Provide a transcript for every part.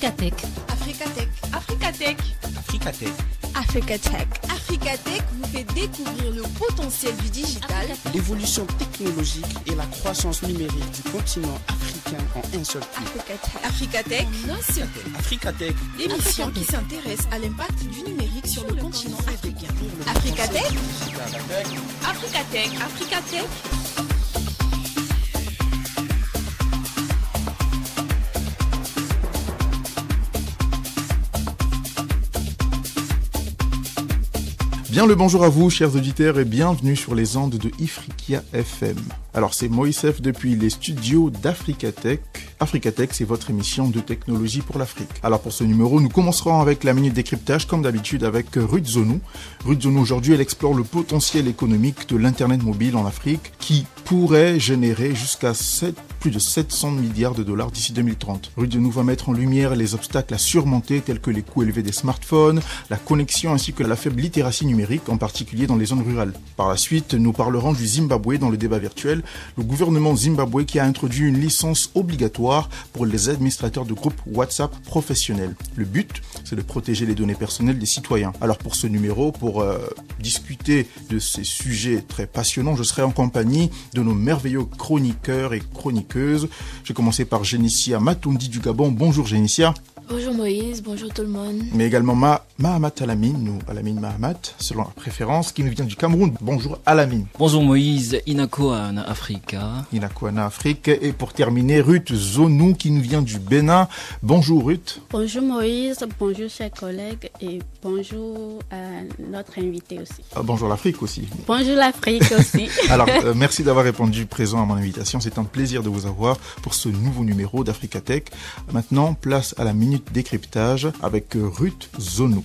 Africatech. Africatech. Africatech. Africatech. Africatech. Africatech vous fait découvrir le potentiel du digital, l'évolution technologique et la croissance numérique du continent africain en un seul clic. Africatech. Africatech. L'émission qui s'intéresse à l'impact du numérique sur le continent africain. Africatech. Africatech. Africatech. Bien le bonjour à vous, chers auditeurs, et bienvenue sur les ondes de Ifriqiya FM. Alors, c'est Moïsef depuis les studios d'Africatech. Africatech, c'est votre émission de technologie pour l'Afrique. Alors, pour ce numéro, nous commencerons avec la minute décryptage, comme d'habitude, avec Ruth Zonou. Ruth Zonou, aujourd'hui, elle explore le potentiel économique de l'Internet mobile en Afrique, qui pourrait générer jusqu'à plus de 700 milliards de dollars d'ici 2030. Ruth Zonou va mettre en lumière les obstacles à surmonter, tels que les coûts élevés des smartphones, la connexion ainsi que la faible littératie numérique, en particulier dans les zones rurales. Par la suite, nous parlerons du Zimbabwe dans le débat virtuel. Le gouvernement zimbabwe qui a introduit une licence obligatoire pour les administrateurs de groupes WhatsApp professionnels. Le but, c'est de protéger les données personnelles des citoyens. Alors pour ce numéro, pour discuter de ces sujets très passionnants, je serai en compagnie de nos merveilleux chroniqueurs et chroniqueuses. Je vais commencer par Génicia Matondi du Gabon. Bonjour Génicia. Bonjour Moïse, bonjour tout le monde. Mais également Mahamat Alamine, ou Alamine Mahamat, selon la préférence, qui nous vient du Cameroun. Bonjour Alamine. Bonjour Moïse, Inakoana Africa. Inakoana Afrique. Et pour terminer, Ruth Zonou, qui nous vient du Bénin. Bonjour Ruth. Bonjour Moïse, bonjour chers collègues et bonjour à notre invité aussi. Bonjour l'Afrique aussi. Bonjour l'Afrique aussi. Alors, merci d'avoir répondu présent à mon invitation. C'est un plaisir de vous avoir pour ce nouveau numéro d'Africatech. Maintenant, place à la minute décryptage avec Ruth Zonou.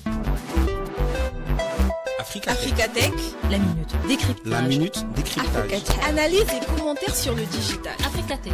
Africatech. La minute décryptage. La minute décryptage. Africatech. Analyse et commentaires sur le digital. Africatech.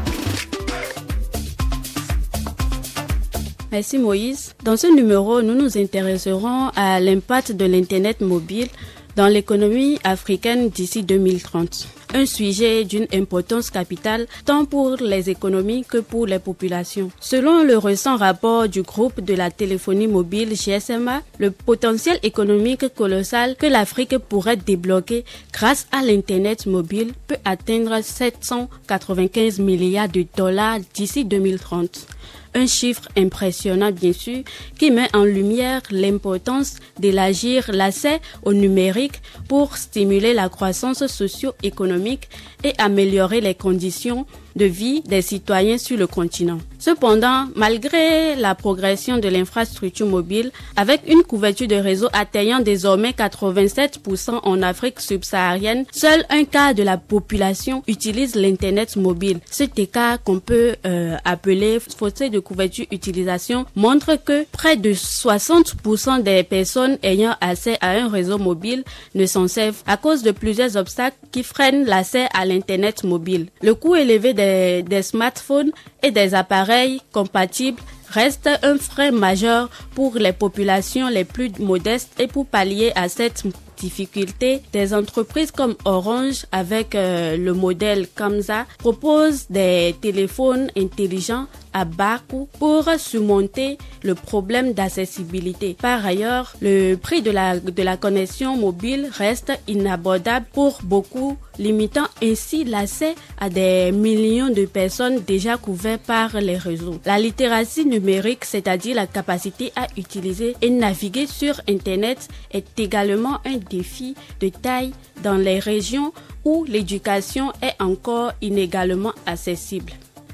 Merci Moïse. Dans ce numéro, nous nous intéresserons à l'impact de l'Internet mobile dans l'économie africaine d'ici 2030. Un sujet d'une importance capitale tant pour les économies que pour les populations. Selon le récent rapport du groupe de la téléphonie mobile GSMA, le potentiel économique colossal que l'Afrique pourrait débloquer grâce à l'Internet mobile peut atteindre 795 milliards de dollars d'ici 2030. Un chiffre impressionnant bien sûr qui met en lumière l'importance d'élargir l'accès au numérique pour stimuler la croissance socio-économique et améliorer les conditions de vie des citoyens sur le continent. Cependant, malgré la progression de l'infrastructure mobile, avec une couverture de réseau atteignant désormais 87% en Afrique subsaharienne, seul un quart de la population utilise l'Internet mobile. Cet écart qu'on peut appeler fossé de couverture utilisation montre que près de 60% des personnes ayant accès à un réseau mobile ne s'en servent à cause de plusieurs obstacles qui freinent l'accès à l'Internet mobile. Le coût élevé des smartphones et des appareils compatibles reste un frein majeur pour les populations les plus modestes et pour pallier à cette difficulté, des entreprises comme Orange avec le modèle Kamsa proposent des téléphones intelligents à bas coût pour surmonter le problème d'accessibilité. Par ailleurs, le prix de la connexion mobile reste inabordable pour beaucoup, limitant ainsi l'accès à des millions de personnes déjà couvertes par les réseaux. La littératie numérique, c'est-à-dire la capacité à utiliser et naviguer sur Internet, est également un défi de taille dans les régions où l'éducation est encore inégalement accessible.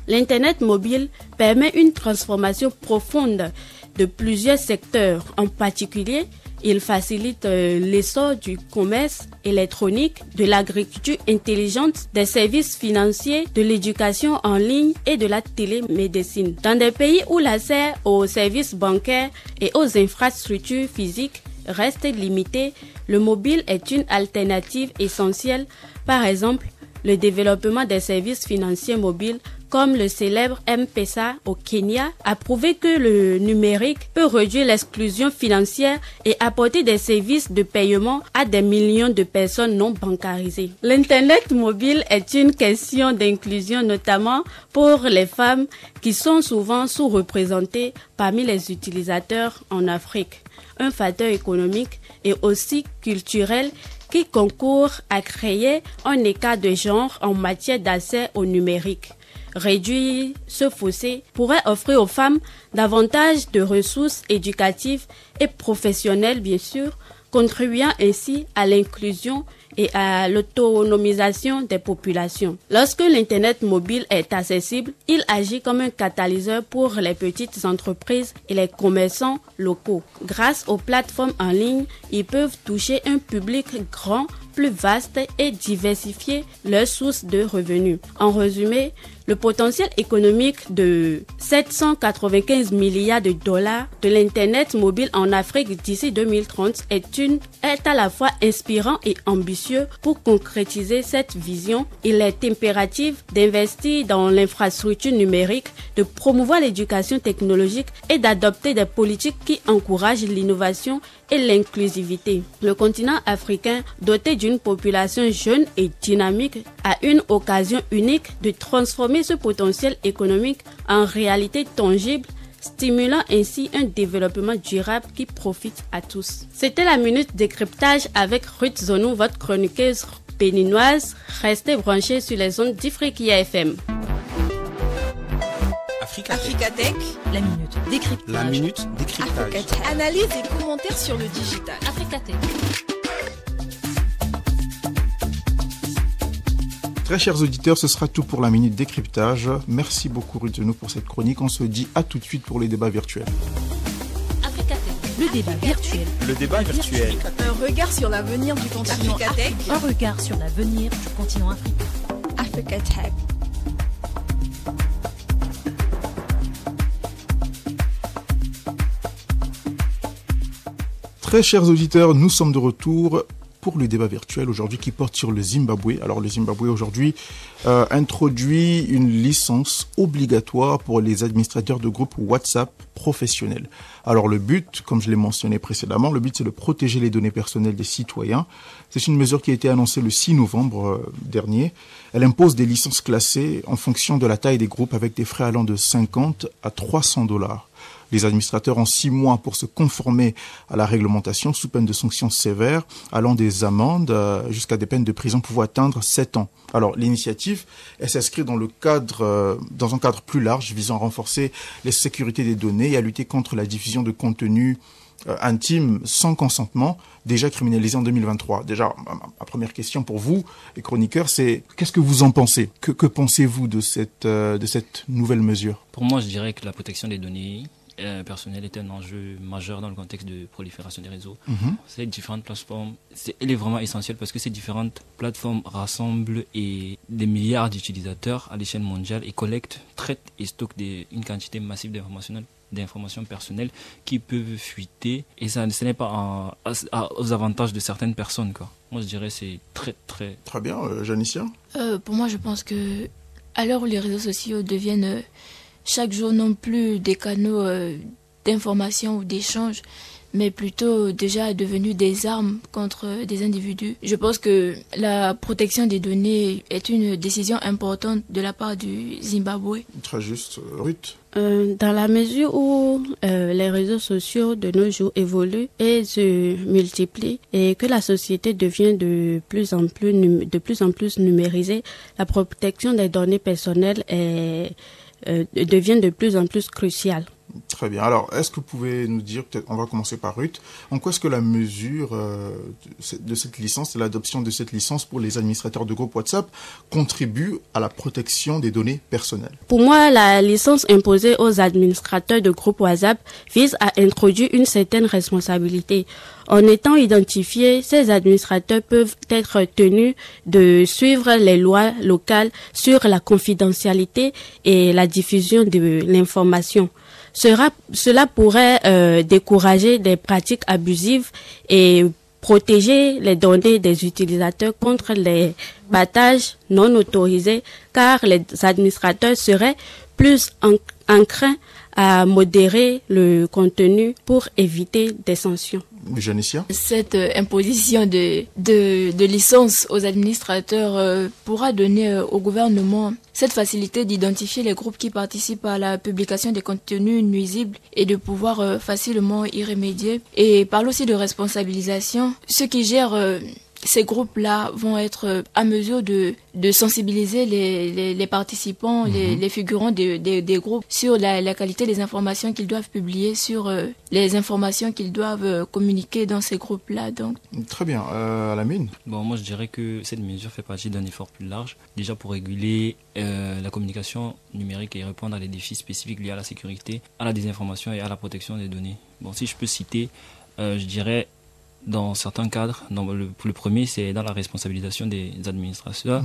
L'Internet mobile permet une transformation profonde de plusieurs secteurs. En particulier, il facilite l'essor du commerce électronique, de l'agriculture intelligente, des services financiers, de l'éducation en ligne et de la télémédecine. Dans des pays où l'accès aux services bancaires et aux infrastructures physiques reste limité, le mobile est une alternative essentielle. Par exemple, le développement des services financiers mobiles comme le célèbre M-Pesa au Kenya, a prouvé que le numérique peut réduire l'exclusion financière et apporter des services de paiement à des millions de personnes non bancarisées. L'Internet mobile est une question d'inclusion, notamment pour les femmes qui sont souvent sous-représentées parmi les utilisateurs en Afrique. Un facteur économique et aussi culturel qui concourt à créer un écart de genre en matière d'accès au numérique. Réduire ce fossé pourrait offrir aux femmes davantage de ressources éducatives et professionnelles, bien sûr, contribuant ainsi à l'inclusion et à l'autonomisation des populations. Lorsque l'Internet mobile est accessible, il agit comme un catalyseur pour les petites entreprises et les commerçants locaux. Grâce aux plateformes en ligne, ils peuvent toucher un public grand, plus vaste et diversifier leurs sources de revenus. En résumé, le potentiel économique de 795 milliards de dollars de l'Internet mobile en Afrique d'ici 2030 est à la fois inspirant et ambitieux. Pour concrétiser cette vision, il est impératif d'investir dans l'infrastructure numérique, de promouvoir l'éducation technologique et d'adopter des politiques qui encouragent l'innovation et l'inclusivité. Le continent africain, doté d'une population jeune et dynamique, a une occasion unique de transformer ce potentiel économique en réalité tangible, stimulant ainsi un développement durable qui profite à tous. C'était la minute décryptage avec Ruth Zonou, votre chroniqueuse béninoise. Restez branchés sur les ondes d'Ifriqiya FM. Africatech, la minute décryptage. La minute décryptage. Analyse et commentaires sur le digital. Africatech. Très chers auditeurs, ce sera tout pour la minute décryptage. Merci beaucoup Ruth Zonou pour cette chronique. On se dit à tout de suite pour les débats virtuels. Africatech, le débat virtuel. Le débat virtuel. Un regard sur l'avenir du continent africain. Un regard sur l'avenir du continent africain. Africatech. Très chers auditeurs, nous sommes de retour pour le débat virtuel aujourd'hui qui porte sur le Zimbabwe. Alors le Zimbabwe aujourd'hui introduit une licence obligatoire pour les administrateurs de groupes WhatsApp professionnels. Alors le but, comme je l'ai mentionné précédemment, le but c'est de protéger les données personnelles des citoyens. C'est une mesure qui a été annoncée le 6 novembre dernier. Elle impose des licences classées en fonction de la taille des groupes avec des frais allant de 50 à $300. Les administrateurs ont 6 mois pour se conformer à la réglementation sous peine de sanctions sévères, allant des amendes jusqu'à des peines de prison pouvant atteindre 7 ans. Alors, l'initiative, elle s'inscrit dans un cadre plus large visant à renforcer la sécurité des données et à lutter contre la diffusion de contenus intimes sans consentement, déjà criminalisés en 2023. Déjà, ma première question pour vous, les chroniqueurs, c'est qu'est-ce que vous en pensez ? Que pensez-vous de cette nouvelle mesure ? Pour moi, je dirais que la protection des données personnel est un enjeu majeur dans le contexte de prolifération des réseaux. Ces différentes plateformes, elle est vraiment essentielle parce que ces différentes plateformes rassemblent des milliards d'utilisateurs à l'échelle mondiale et collectent, traitent et stockent une quantité massive d'informations personnelles qui peuvent fuiter et ce n'est pas aux avantages de certaines personnes, quoi. Moi je dirais que c'est très bien. Janicia? Pour moi je pense que à l'heure où les réseaux sociaux deviennent chaque jour non plus des canaux d'information ou d'échange, mais plutôt déjà devenus des armes contre des individus. Je pense que la protection des données est une décision importante de la part du Zimbabwe. Très juste. Ruth? Dans la mesure où les réseaux sociaux de nos jours évoluent et se multiplient et que la société devient de plus en plus numérisée, la protection des données personnelles devient de plus en plus cruciale. Très bien. Alors, est-ce que vous pouvez nous dire, peut-être, on va commencer par Ruth, en quoi est-ce que la mesure de cette licence, l'adoption de cette licence pour les administrateurs de groupes WhatsApp contribue à la protection des données personnelles? Pour moi, la licence imposée aux administrateurs de groupes WhatsApp vise à introduire une certaine responsabilité. En étant identifiés, ces administrateurs peuvent être tenus de suivre les lois locales sur la confidentialité et la diffusion de l'information. Cela pourrait décourager des pratiques abusives et protéger les données des utilisateurs contre les partages non autorisés, car les administrateurs seraient plus enclins à modérer le contenu pour éviter des sanctions. Janicia? Cette imposition de licence aux administrateurs pourra donner au gouvernement cette facilité d'identifier les groupes qui participent à la publication des contenus nuisibles et de pouvoir facilement y remédier. Et parle aussi de responsabilisation. Ceux qui gèrent ces groupes-là vont être à mesure de sensibiliser les participants, les figurants des groupes sur la qualité des informations qu'ils doivent publier, sur les informations qu'ils doivent communiquer dans ces groupes-là. Donc. Très bien. Alamine? Bon, moi je dirais que cette mesure fait partie d'un effort plus large, déjà pour réguler la communication numérique et répondre à des défis spécifiques liés à la sécurité, à la désinformation et à la protection des données. Bon, si je peux citer, je dirais dans certains cadres, pour le premier, c'est dans la responsabilisation des administrateurs,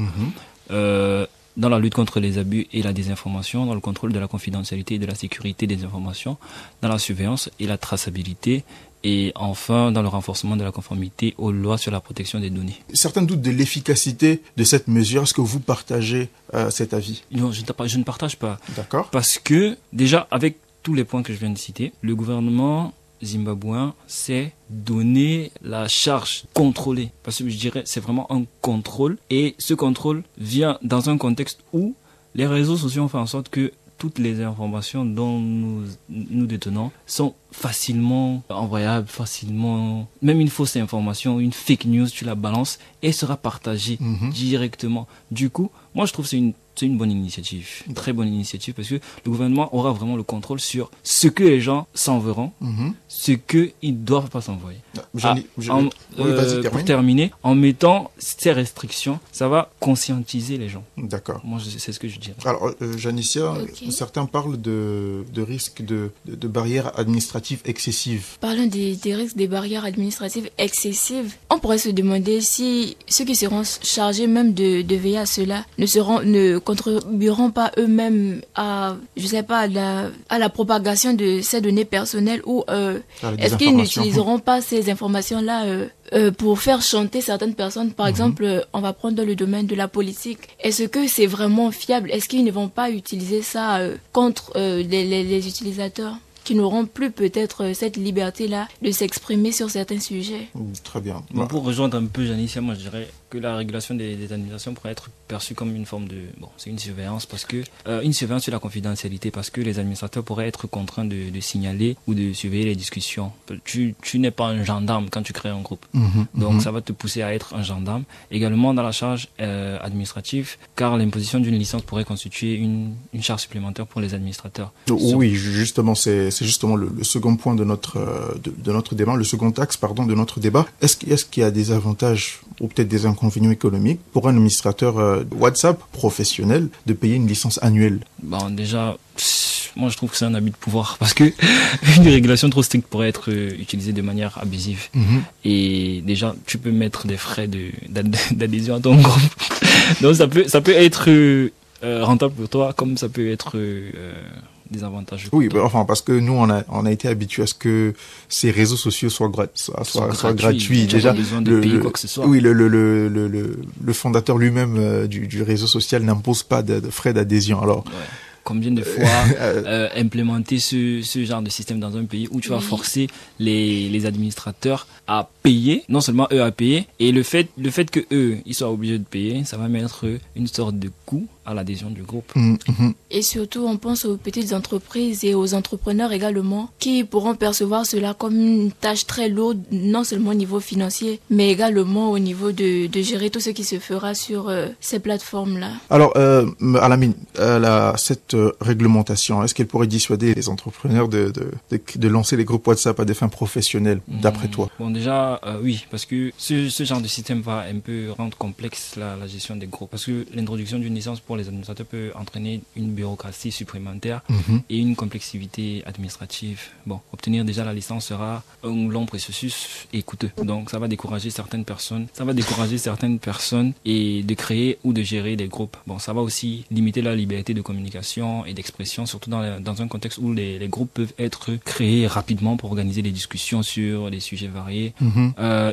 dans la lutte contre les abus et la désinformation, dans le contrôle de la confidentialité et de la sécurité des informations, dans la surveillance et la traçabilité, et enfin dans le renforcement de la conformité aux lois sur la protection des données. Certains doutent de l'efficacité de cette mesure. Est-ce que vous partagez cet avis? Non, je ne partage pas. D'accord. Parce que, déjà, avec tous les points que je viens de citer, le gouvernement zimbabwéen s'est donné la charge contrôlée, parce que je dirais c'est vraiment un contrôle, et ce contrôle vient dans un contexte où les réseaux sociaux ont fait en sorte que toutes les informations dont nous détenons sont facilement envoyables, facilement, même une fausse information, une fake news, tu la balances et sera partagée directement. Du coup, moi je trouve que c'est une bonne initiative, une très bonne initiative, parce que le gouvernement aura vraiment le contrôle sur ce que les gens s'enverront, ce qu'ils ne doivent pas s'envoyer. Pour terminer, en mettant ces restrictions, ça va conscientiser les gens. D'accord. Moi, c'est ce que je dirais. Alors, Janicia, certains parlent de risques de barrières administratives excessives. Parlons des risques des barrières administratives excessives. On pourrait se demander si ceux qui seront chargés même de veiller à cela ne contribueront pas eux-mêmes à, je sais pas, à la propagation de ces données personnelles, ou est-ce qu'ils n'utiliseront pas ces informations-là pour faire chanter certaines personnes? Par exemple, on va prendre le domaine de la politique. Est-ce que c'est vraiment fiable? Est-ce qu'ils ne vont pas utiliser ça contre les utilisateurs qui n'auront plus peut-être cette liberté-là de s'exprimer sur certains sujets? Très bien. Bon, pour rejoindre un peu Janicia, moi je dirais que la régulation des administrations pourrait être perçue comme une forme de... Bon, c'est une surveillance, parce que... une surveillance sur la confidentialité, parce que les administrateurs pourraient être contraints de signaler ou de surveiller les discussions. Tu n'es pas un gendarme quand tu crées un groupe. Donc ça va te pousser à être un gendarme. Également dans la charge administrative, car l'imposition d'une licence pourrait constituer une charge supplémentaire pour les administrateurs. Oui, justement, c'est justement le second point de notre débat, le second axe, de notre débat. Est-ce qu'il y a des avantages ou peut-être des inconvénients économiques pour un administrateur WhatsApp professionnel de payer une licence annuelle? Bon, déjà, moi je trouve que c'est un abus de pouvoir, parce que une régulation trop stricte pourrait être utilisée de manière abusive. Et déjà, tu peux mettre des frais d'adhésion à ton groupe. Donc ça peut être rentable pour toi, comme ça peut être des avantages. Oui, parce que nous on a été habitués à ce que ces réseaux sociaux soient gratuits. Déjà, de payer quoi que ce soit. Oui, le fondateur lui-même du réseau social n'impose pas de frais d'adhésion. Alors. Ouais. Combien de fois implémenter ce genre de système dans un pays où tu vas forcer les administrateurs à payer, non seulement eux à payer, et le fait que eux ils soient obligés de payer, ça va mettre une sorte de coût à l'adhésion du groupe. Et surtout, on pense aux petites entreprises et aux entrepreneurs également, qui pourront percevoir cela comme une tâche très lourde, non seulement au niveau financier, mais également au niveau de gérer tout ce qui se fera sur ces plateformes-là. Alors, Alamine, cette réglementation, est-ce qu'elle pourrait dissuader les entrepreneurs de lancer les groupes WhatsApp à des fins professionnelles, d'après toi? Bon, déjà, oui, parce que ce genre de système va un peu rendre complexe la gestion des groupes, parce que l'introduction d'une licence pour les administrateurs peut entraîner une bureaucratie supplémentaire et une complexité administrative. Bon, obtenir déjà la licence sera un long processus et coûteux. Donc, ça va décourager certaines personnes et de créer ou de gérer des groupes. Bon, ça va aussi limiter la liberté de communication d'information et d'expression, surtout dans un contexte où les groupes peuvent être créés rapidement pour organiser des discussions sur des sujets variés,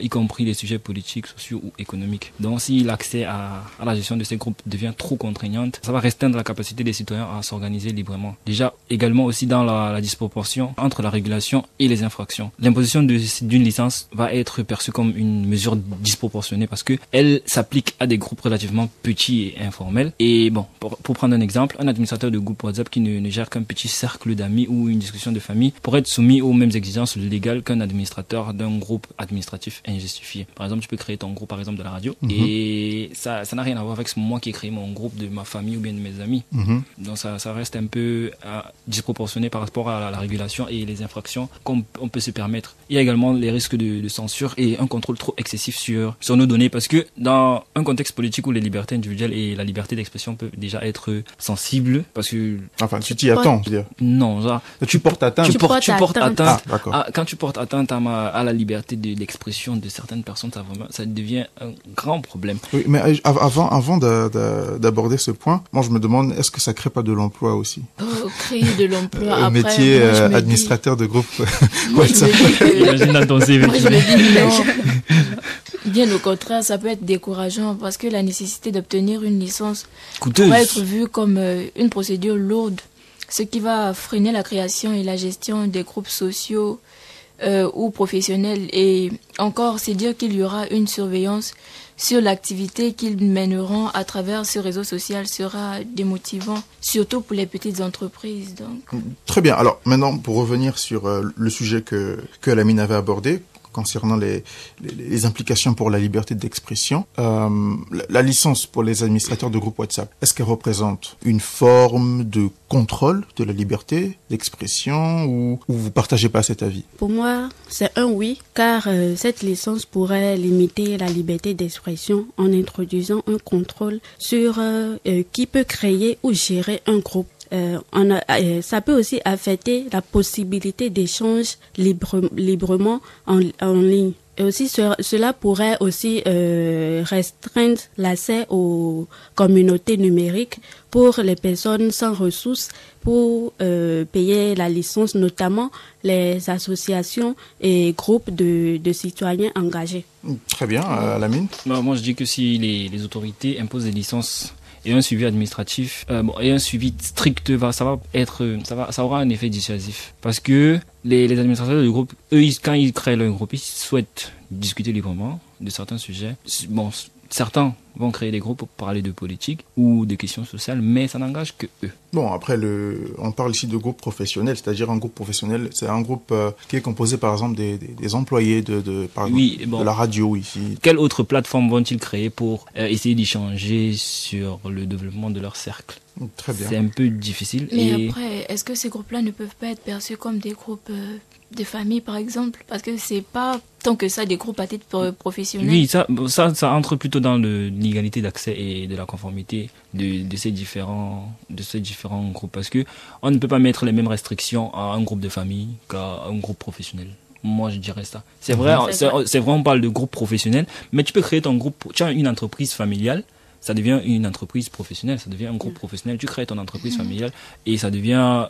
y compris les sujets politiques, sociaux ou économiques. Donc si l'accès à la gestion de ces groupes devient trop contraignante, ça va restreindre la capacité des citoyens à s'organiser librement. Déjà, également aussi dans la disproportion entre la régulation et les infractions. L'imposition d'une licence va être perçue comme une mesure disproportionnée parce que elle s'applique à des groupes relativement petits et informels. Et bon, pour prendre un exemple, un administrateur de groupe WhatsApp qui ne gère qu'un petit cercle d'amis ou une discussion de famille pourrait être soumis aux mêmes exigences légales qu'un administrateur d'un groupe administratif injustifié. Par exemple, tu peux créer ton groupe par exemple de la radio et ça n'a rien à voir avec moi qui ai créé mon groupe de ma famille ou bien de mes amis. Donc ça reste un peu disproportionné par rapport à la régulation et les infractions qu'on peut se permettre. Il y a également les risques de censure et un contrôle trop excessif sur nos données parce que dans un contexte politique où les libertés individuelles et la liberté d'expression peuvent déjà être sensibles parce que... Enfin, tu t'y attends, je veux dire. Non, ça... Tu portes atteinte. Tu portes atteinte. Ah, Quand tu portes atteinte à la liberté d'expression de certaines personnes, ça devient un grand problème. Oui, mais avant d'aborder ce point, moi je me demande, est-ce que ça crée pas de l'emploi aussi? Créer de l'emploi après... métier administrateur de groupe WhatsApp. Imagine dans ton CV. Moi je me dis non. Bien au contraire, ça peut être décourageant parce que la nécessité d'obtenir une licence coûteuse pourrait être vue comme une procédure lourde, ce qui va freiner la création et la gestion des groupes sociaux ou professionnels. Et encore, c'est dire qu'il y aura une surveillance sur l'activité qu'ils mèneront à travers ce réseau social sera démotivant, surtout pour les petites entreprises. Donc. Très bien. Alors maintenant, pour revenir sur le sujet que Lamine avait abordé, concernant les implications pour la liberté d'expression. La licence pour les administrateurs de groupe WhatsApp, est-ce qu'elle représente une forme de contrôle de la liberté d'expression ou vous partagez pas cet avis? Pour moi, c'est un oui, car cette licence pourrait limiter la liberté d'expression en introduisant un contrôle sur qui peut créer ou gérer un groupe. Ça peut aussi affecter la possibilité d'échange librement en ligne. Et aussi, cela pourrait aussi restreindre l'accès aux communautés numériques pour les personnes sans ressources pour payer la licence, notamment les associations et groupes de citoyens engagés. Très bien, Lamine. Moi, je dis que si les autorités imposent des licences et un suivi administratif et un suivi strict, ça aura un effet dissuasif parce que les administrateurs du groupe, eux, quand ils créent leur groupe, ils souhaitent discuter librement de certains sujets. Bon, certains vont créer des groupes pour parler de politique ou de questions sociales, mais ça n'engage que eux. Bon, après, on parle ici de groupe professionnel, c'est-à-dire un groupe professionnel, c'est un groupe qui est composé par exemple des employés de la radio ici. Quelle autre plateforme vont-ils créer pour essayer d'échanger sur le développement de leur cercle? Très bien. C'est un peu difficile. Mais après, est-ce que ces groupes-là ne peuvent pas être perçus comme des groupes de famille, par exemple? Parce que c'est pas tant que ça des groupes à titre professionnel. Oui, ça entre plutôt dans l'égalité d'accès et de la conformité de ces différents groupes. Parce que on ne peut pas mettre les mêmes restrictions à un groupe de famille qu'à un groupe professionnel. Moi, je dirais ça. C'est vrai, on parle de groupe professionnel, mais tu peux créer ton groupe, tu as une entreprise familiale, ça devient une entreprise professionnelle, ça devient un groupe professionnel. Tu crées ton entreprise familiale et ça devient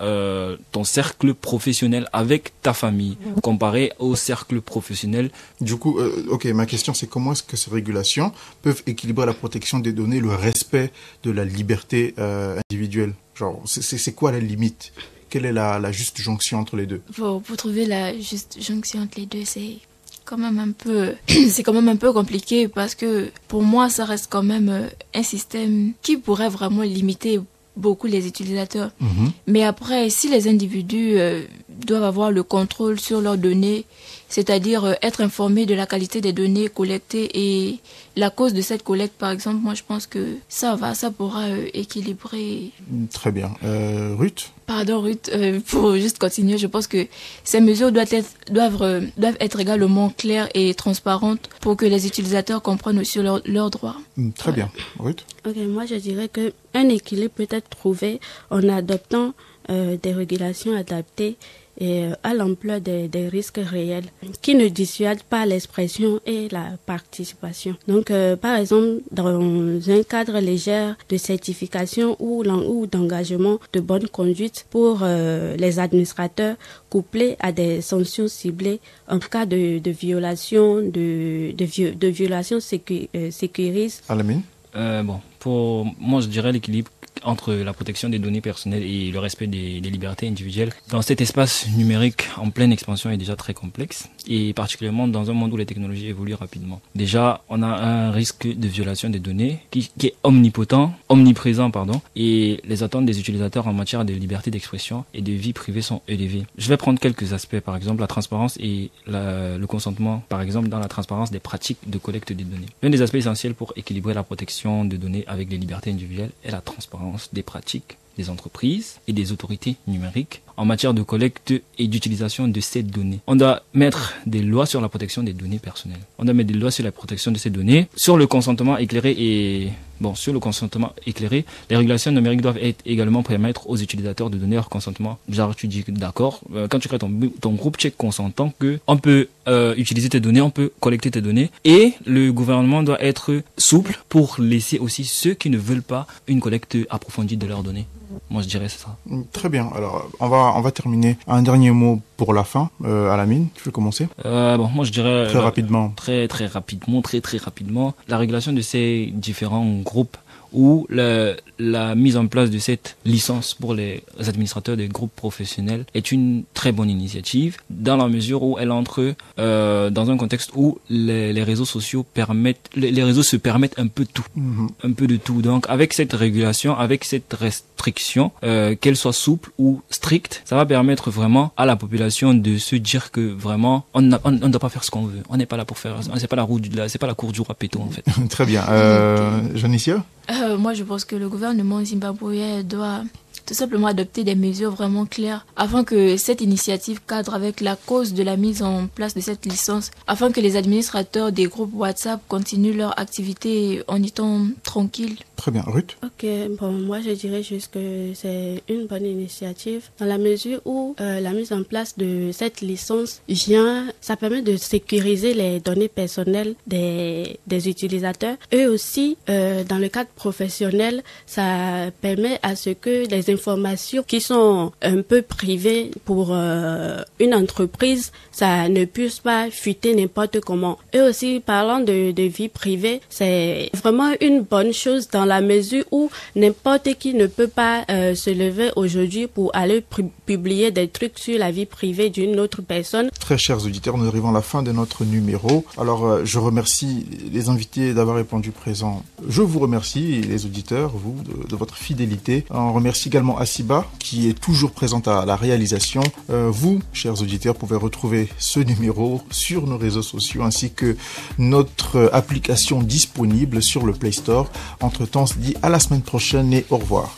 ton cercle professionnel avec ta famille, comparé au cercle professionnel. Du coup, ma question c'est comment est-ce que ces régulations peuvent équilibrer la protection des données, le respect de la liberté individuelle? Genre, c'est quoi la limite? Quelle est la juste jonction entre les deux? Pour trouver la juste jonction entre les deux, c'est quand même un peu compliqué parce que pour moi ça reste quand même un système qui pourrait vraiment limiter beaucoup les utilisateurs. Mais après, si les individus doivent avoir le contrôle sur leurs données, c'est-à-dire être informés de la qualité des données collectées et la cause de cette collecte, par exemple, moi je pense que ça pourra équilibrer. Très bien. Ruth? Pardon Ruth, pour juste continuer, je pense que ces mesures doivent être également claires et transparentes pour que les utilisateurs comprennent aussi leurs droits. Très bien. Ruth? Ok, moi je dirais qu'un équilibre peut être trouvé en adoptant des régulations adaptées et à l'ampleur des risques réels qui ne dissuadent pas l'expression et la participation. Donc, par exemple, dans un cadre léger de certification ou d'engagement de bonne conduite pour les administrateurs, couplés à des sanctions ciblées en cas de violation de violation sécurise. Alamine? Pour moi, je dirais l'équilibre entre la protection des données personnelles et le respect des libertés individuelles. Dans cet espace numérique en pleine expansion est déjà très complexe, et particulièrement dans un monde où les technologies évoluent rapidement. Déjà, on a un risque de violation des données qui est omniprésent, et les attentes des utilisateurs en matière de liberté d'expression et de vie privée sont élevées. Je vais prendre quelques aspects, par exemple la transparence et le consentement, par exemple dans la transparence des pratiques de collecte des données. L'un des aspects essentiels pour équilibrer la protection des données avec les libertés individuelles est la transparence des pratiques des entreprises et des autorités numériques en matière de collecte et d'utilisation de ces données. On doit mettre des lois sur la protection des données personnelles. On doit mettre des lois sur la protection de ces données, sur le consentement éclairé sur le consentement éclairé, les régulations numériques doivent également permettre aux utilisateurs de donner leur consentement. Genre, tu dis d'accord, quand tu crées ton groupe check consentant que on peut utiliser tes données, on peut collecter tes données, et le gouvernement doit être souple pour laisser aussi ceux qui ne veulent pas une collecte approfondie de leurs données. Moi, je dirais c'est ça. Très bien. Alors, on va terminer. Un dernier mot pour la fin. Alamine, tu veux commencer? Moi, je dirais très rapidement. Très rapidement. La régulation de ces différents groupes ou la mise en place de cette licence pour les administrateurs des groupes professionnels est une très bonne initiative dans la mesure où elle entre dans un contexte où les réseaux sociaux les réseaux se permettent un peu tout, un peu de tout. Donc avec cette régulation, avec cette restriction, qu'elle soit souple ou stricte, ça va permettre vraiment à la population de se dire que vraiment on ne doit pas faire ce qu'on veut. On n'est pas là pour faire, c'est pas la cour du roi Péto en fait. Très bien. Janicia? Moi, je pense que le gouvernement zimbabwéen doit tout simplement adopter des mesures vraiment claires afin que cette initiative cadre avec la cause de la mise en place de cette licence, afin que les administrateurs des groupes WhatsApp continuent leur activité en étant tranquilles. Très bien. Ruth? Ok, moi je dirais juste que c'est une bonne initiative dans la mesure où la mise en place de cette licence ça permet de sécuriser les données personnelles des utilisateurs. Eux aussi, dans le cadre professionnel, ça permet à ce que les informations qui sont un peu privées pour une entreprise, ça ne puisse pas fuiter n'importe comment. Et aussi, parlant de vie privée, c'est vraiment une bonne chose dans la mesure où n'importe qui ne peut pas se lever aujourd'hui pour aller publier des trucs sur la vie privée d'une autre personne. Très chers auditeurs, nous arrivons à la fin de notre numéro. Alors, je remercie les invités d'avoir répondu présent. Je vous remercie, les auditeurs, vous, de votre fidélité. On remercie également Asiba, qui est toujours présente à la réalisation. Vous, chers auditeurs, pouvez retrouver ce numéro sur nos réseaux sociaux ainsi que notre application disponible sur le Play Store. Entre-temps, on se dit à la semaine prochaine et au revoir.